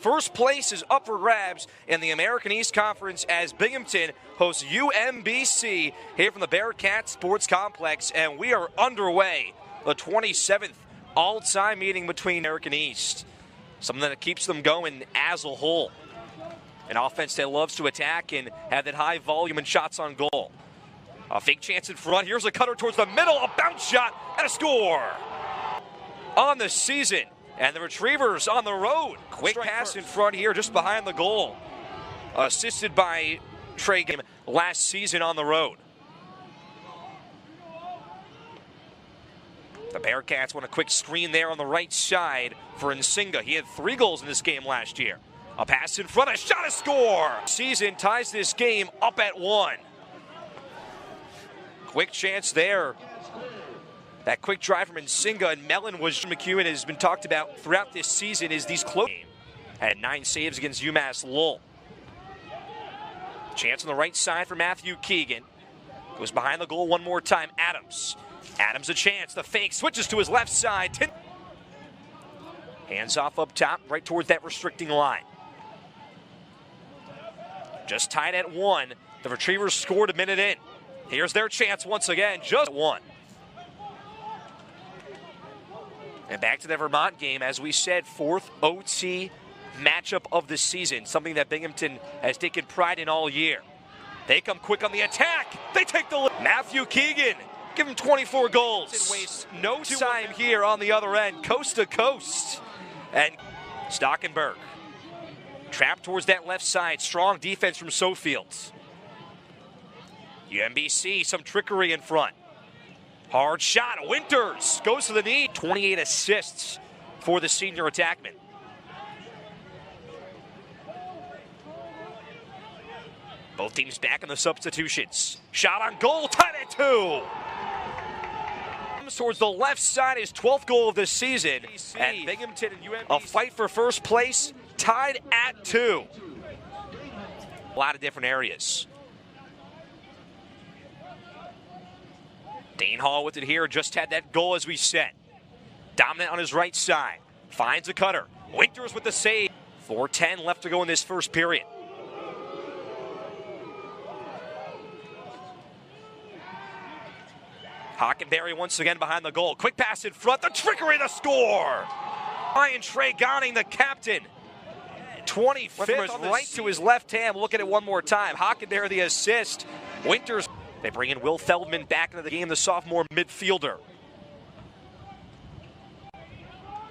First place is up for grabs in the American East Conference as Binghamton hosts UMBC here from the Bearcat Sports Complex, and we are underway. The 27th all-time meeting between American East. Something that keeps them going as a whole. An offense that loves to attack and have that high volume and shots on goal. A fake chance in front. Here's a cutter towards the middle. A bounce shot and a score. On the season. And the Retrievers on the road. Quick pass in front here just behind the goal. Assisted by Trey Game last season on the road. The Bearcats want a quick screen there on the right side for Nsinga. He had 3 goals in this game last year. A pass in front, a shot, a score! Season ties this game up at 1. Quick chance there. That quick drive from Nsinga and Mellon was McEwen has been talked about throughout this season is these close. Had 9 saves against UMass Lowell. Chance on the right side for Matthew Keegan. Goes behind the goal one more time. Adams a chance. The fake switches to his left side. Hands off up top, right towards that restricting line. Just tied at 1. The Retrievers scored a minute in. Here's their chance once again, just 1. And back to the Vermont game, as we said, 4th OT matchup of the season, something that Binghamton has taken pride in all year. They come quick on the attack. They take the lead. Matthew Keegan, give him 24 goals. And waste no time here on the other end, coast to coast. And Stockenberg, trapped towards that left side. Strong defense from Sofields. UMBC, some trickery in front. Hard shot, Winters goes to the knee. 28 assists for the senior attackman. Both teams back in the substitutions. Shot on goal, tied at 2. Comes towards the left side, his 12th goal of the season. And Binghamton and UMBC, a fight for first place, tied at 2. A lot of different areas. Dane Hall with it here, just had that goal as we said. Dominant on his right side. Finds a cutter. Winters with the save. 4:10 left to go in this first period. Hockenberry once again behind the goal. Quick pass in front. The trickery to score. Ryan Trey Gonning, the captain. 25th from his right to his left hand. Look at it one more time. Hockenberry the assist. Winters. They bring in Will Feldman back into the game, the sophomore midfielder.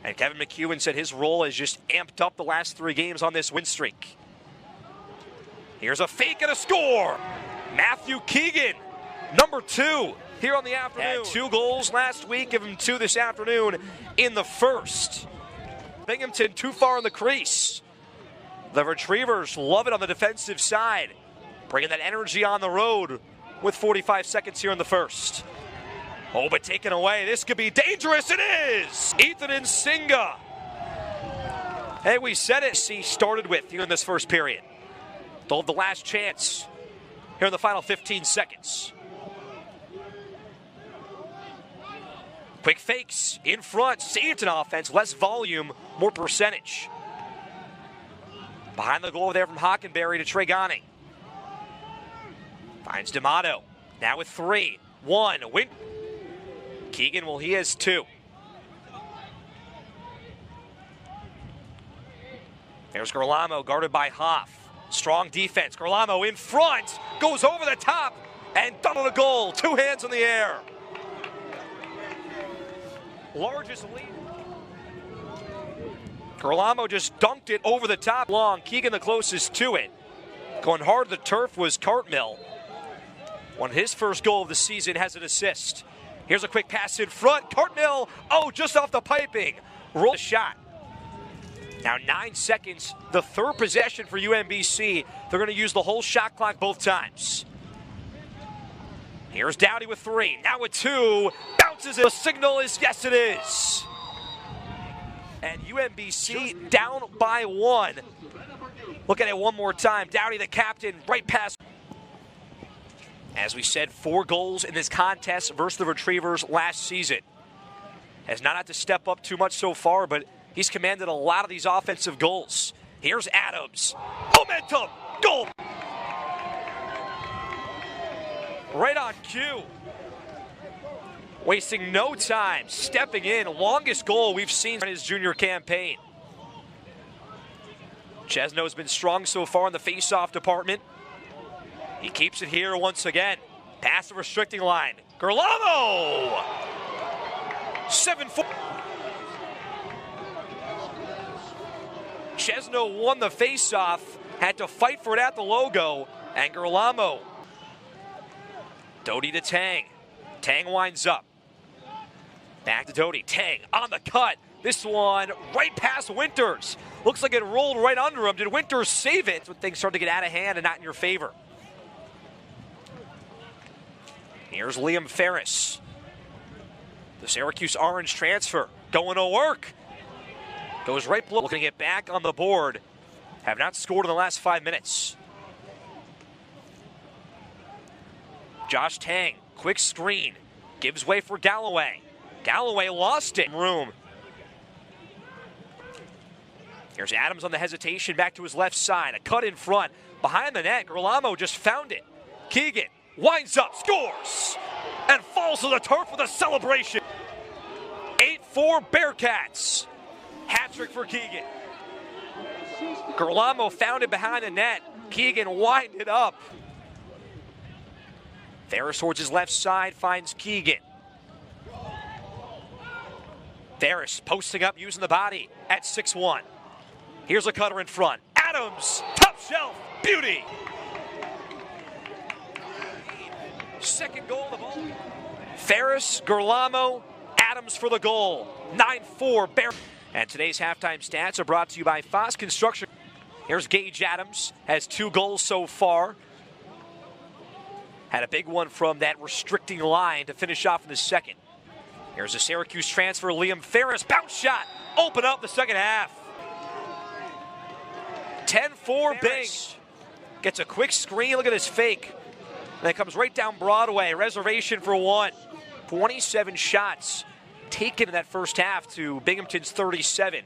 And Kevin McEwen said his role has just amped up the last 3 games on this win streak. Here's a fake and a score. Matthew Keegan, number 2 here on the afternoon. Had 2 goals last week, give him 2 this afternoon in the first. Binghamton too far in the crease. The Retrievers love it on the defensive side. Bringing that energy on the road with 45 seconds here in the first. Oh, but taken away. This could be dangerous. It is! Ethan Nsinga. Hey, we said it. He started with here in this first period. They'll have the last chance here in the final 15 seconds. Quick fakes in front. It's an offense. Less volume, more percentage. Behind the goal there from Hockenberry to Trey Gonning. Finds D'Amato. Now with 3. 1. Win. Keegan, well, he has 2. There's Gerlamo guarded by Hoff. Strong defense. Gerlamo in front. Goes over the top and double the goal. 2 hands in the air. Largest lead. Gerlamo just dunked it over the top. Long. Keegan the closest to it. Going hard to the turf was Cartmill. Won his first goal of the season, has an assist. Here's a quick pass in front. Cartmill, just off the piping. Roll the shot. Now 9 seconds, the 3rd possession for UMBC. They're going to use the whole shot clock both times. Here's Dowdy with 3. Now with 2. Bounces it. The signal is yes, it is. And UMBC down by 1. Look at it one more time. Dowdy, the captain, right past. As we said, 4 goals in this contest versus the Retrievers last season. Has not had to step up too much so far, but he's commanded a lot of these offensive goals. Here's Adams. Momentum. Goal. Right on cue. Wasting no time. Stepping in. Longest goal we've seen in his junior campaign. Chesno's been strong so far in the face-off department. He keeps it here once again. Past the restricting line. Gerlamo! 7-4. Chesno won the face-off, had to fight for it at the logo, and Gerlamo. Doty to Tang. Tang winds up. Back to Doty. Tang on the cut. This one right past Winters. Looks like it rolled right under him. Did Winters save it? When things start to get out of hand and not in your favor. Here's Liam Ferris. The Syracuse Orange transfer going to work. Goes right below. Looking to get back on the board. Have not scored in the last 5 minutes. Josh Tang, quick screen. Gives way for Galloway. Galloway lost it. Room. Here's Adams on the hesitation, back to his left side. A cut in front. Behind the net, Gerlamo just found it. Keegan winds up, scores, and falls to the turf with a celebration. 8-4 Bearcats. Hat-trick for Keegan. Gerlamo found it behind the net. Keegan winded up. Ferris towards his left side, finds Keegan. Ferris posting up, using the body at 6-1. Here's a cutter in front. Adams, top shelf, beauty. Second goal of the ball. Ferris, Gerlamo, Adams for the goal. 9-4 Bear. And today's halftime stats are brought to you by Foss Construction. Here's Gage Adams, has 2 goals so far. Had a big one from that restricting line to finish off in the second. Here's a Syracuse transfer, Liam Ferris, bounce shot, open up the second half. 10-4 Bing. Gets a quick screen, look at this fake. And it comes right down Broadway, reservation for 1. 27 shots taken in that first half to Binghamton's 37.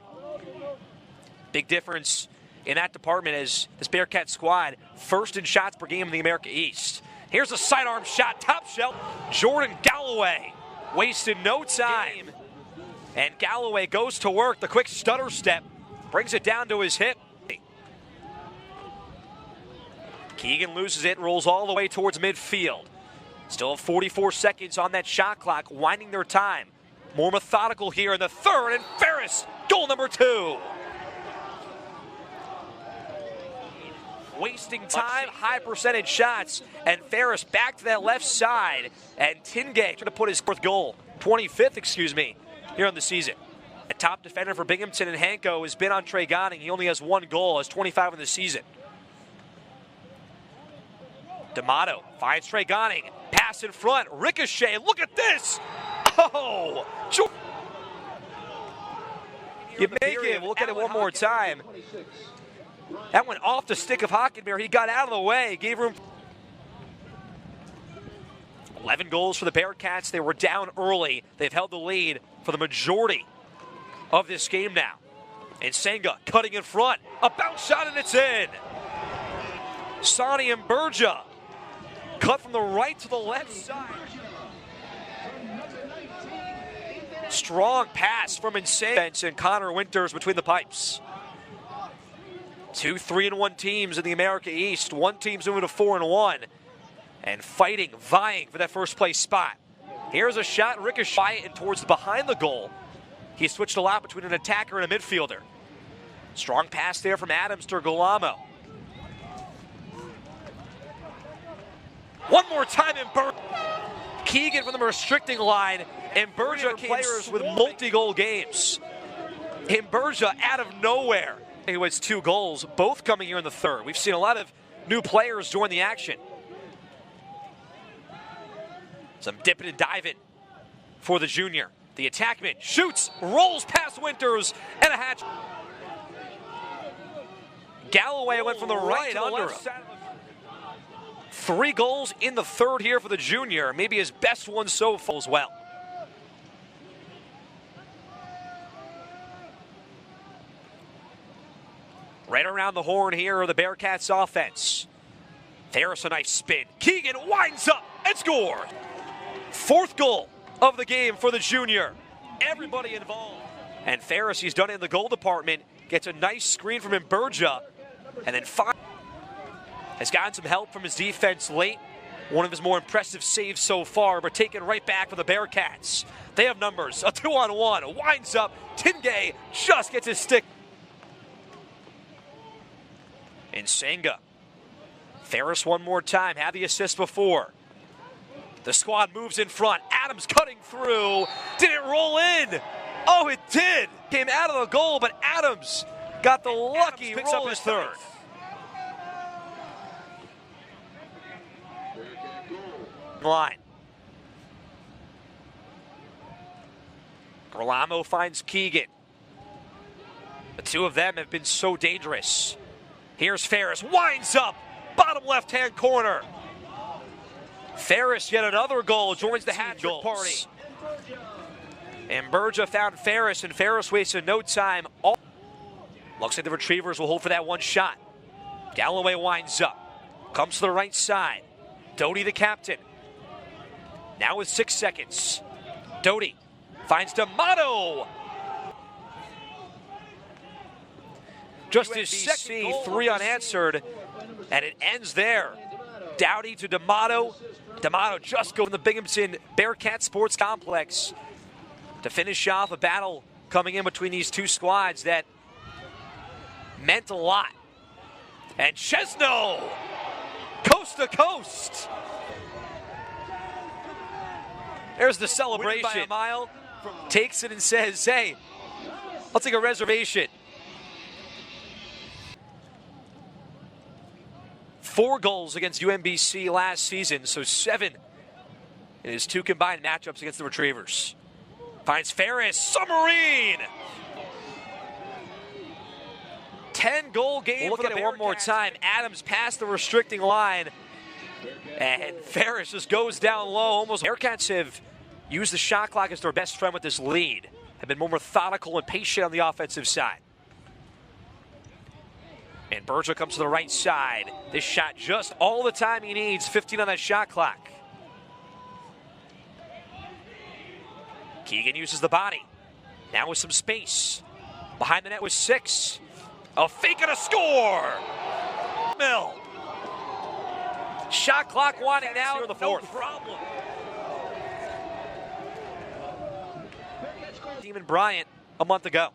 Big difference in that department as this Bearcat squad first in shots per game in the America East. Here's a sidearm shot, top shelf. Jordan Galloway wasted no time. And Galloway goes to work, the quick stutter step, brings it down to his hip. Keegan loses it, rolls all the way towards midfield. Still 44 seconds on that shot clock, winding their time. More methodical here in the third, and Ferris, goal number 2. Wasting time, high percentage shots, and Ferris back to that left side, and Tingay trying to put his 25th, here on the season. A top defender for Binghamton and Hanko has been on Trey Gonning. He only has 1 goal, has 25 in the season. D'Amato finds Trey Gonning, pass in front, ricochet, look at this! Oh! You make him, look at it one more time. That went off the stick of Hockenberry. He got out of the way, gave room. 11 goals for the Bearcats. They were down early. They've held the lead for the majority of this game now. And Senga cutting in front. A bounce shot and it's in. Sonny and Berja cut from the right to the left side. Strong pass from Insane and Connor Winters between the pipes. 2 3-1 teams in the America East. One team's moving to 4-1 and fighting, vying for that first place spot. Here's a shot, ricochet and towards behind the goal. He switched a lot between an attacker and a midfielder. Strong pass there from Adams to Gerlamo. One more time in Berja. Keegan from the restricting line, and Berja players with multi-goal games. And Berja out of nowhere. He has 2 goals, both coming here in the third. We've seen a lot of new players join the action. Some dipping and diving for the junior. The attackman shoots, rolls past Winters, and a hatch. Galloway went from the right to the left side. 3 goals in the third here for the junior. Maybe his best one so far as well. Right around the horn here of the Bearcats offense. Ferris a nice spin. Keegan winds up and scores. Fourth goal of the game for the junior. Everybody involved. And Ferris, he's done it in the goal department, gets a nice screen from Imberja, and then has gotten some help from his defense late. One of his more impressive saves so far, but taken right back for the Bearcats. They have numbers, a 2-on-1, winds up, Tingay just gets his stick. And Senga. Ferris one more time, had the assist before. The squad moves in front, Adams cutting through, did it roll in? Oh, it did! Came out of the goal, but Adams got the lucky roll. Picks up his third. Line. Girolamo finds Keegan. The two of them have been so dangerous. Here's Ferris, winds up, bottom left-hand corner. Ferris, yet another goal, joins the hat-trick party. And Imberja found Ferris, and Ferris wasted no time. Looks like the Retrievers will hold for that one shot. Galloway winds up, comes to the right side. Doty, the captain. Now with 6 seconds. Doty finds D'Amato. Just his second goal, 3 unanswered, and it ends there. Doughty to D'Amato. D'Amato just goes in the Binghamton Bearcat Sports Complex to finish off a battle coming in between these two squads that meant a lot. And Chesno, coast to coast. There's the celebration. By a mile, takes it and says, hey, I'll take a reservation. 4 goals against UMBC last season, so 7 in his 2 combined matchups against the Retrievers. Finds Ferris, submarine! 10-goal game. We'll look at it one more time. Adams passed the restricting line, and Ferris just goes down low. Almost. Bearcats have used the shot clock as their best friend with this lead. Have been more methodical and patient on the offensive side. And Berger comes to the right side. This shot just all the time he needs. 15 on that shot clock. Keegan uses the body. Now with some space. Behind the net with 6. A fake and a score! Mill. Shot clock winding down in the 4th. No problem. Demon Bryant a month ago.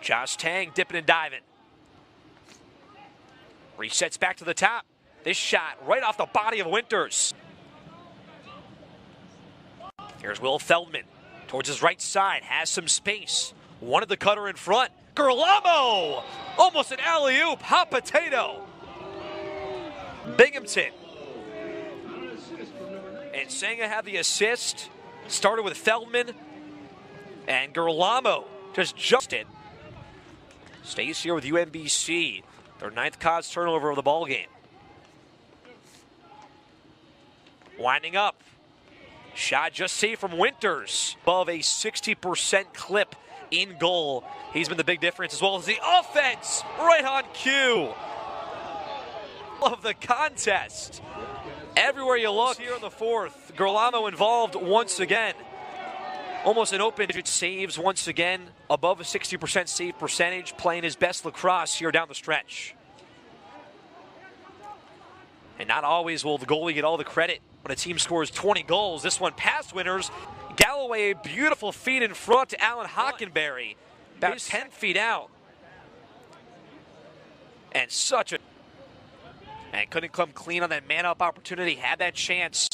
Josh Tang dipping and diving. Resets back to the top. This shot right off the body of Winters. Here's Will Feldman towards his right side. Has some space. Wanted the cutter in front. Girolamo! Almost an alley-oop. Hot potato. Binghamton. And Senga had the assist. Started with Feldman. And Girolamo just jumped it. Stays here with UMBC. Their 9th cause turnover of the ball game. Winding up. Shot just saved from Winters. Above a 60% clip in goal. He's been the big difference, as well as the offense. Right on cue. Of the contest. Everywhere you look here in the 4th. Girolamo involved once again. Almost an open digit saves once again. Above a 60% save percentage. Playing his best lacrosse here down the stretch. And not always will the goalie get all the credit when a team scores 20 goals. This one past Winters. Galloway, a beautiful feed in front to Alan Hockenberry. About 10 feet out. And such a... And couldn't come clean on that man-up opportunity. Had that chance.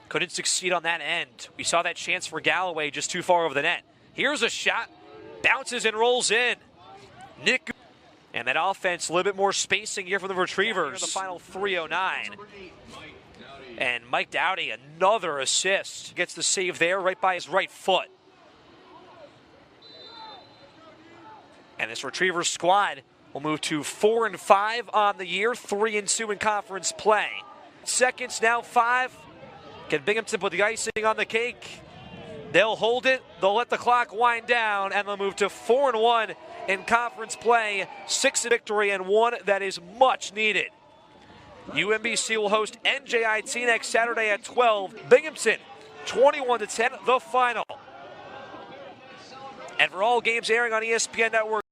Couldn't succeed on that end. We saw that chance for Galloway just too far over the net. Here's a shot. Bounces and rolls in. Nick. And that offense, a little bit more spacing here for the Retrievers. The final 3:09. And Mike Doughty, another assist. Gets the save there right by his right foot. And this Retrievers squad will move to 4-5 on the year, 3-2 in conference play. Seconds now 5. Can Binghamton put the icing on the cake? They'll hold it, they'll let the clock wind down, and they'll move to 4-1 in conference play. 6 victory and 1 that is much needed. UMBC will host NJIT next Saturday at 12. Binghamton, 21-10, the final. And for all games airing on ESPN Network,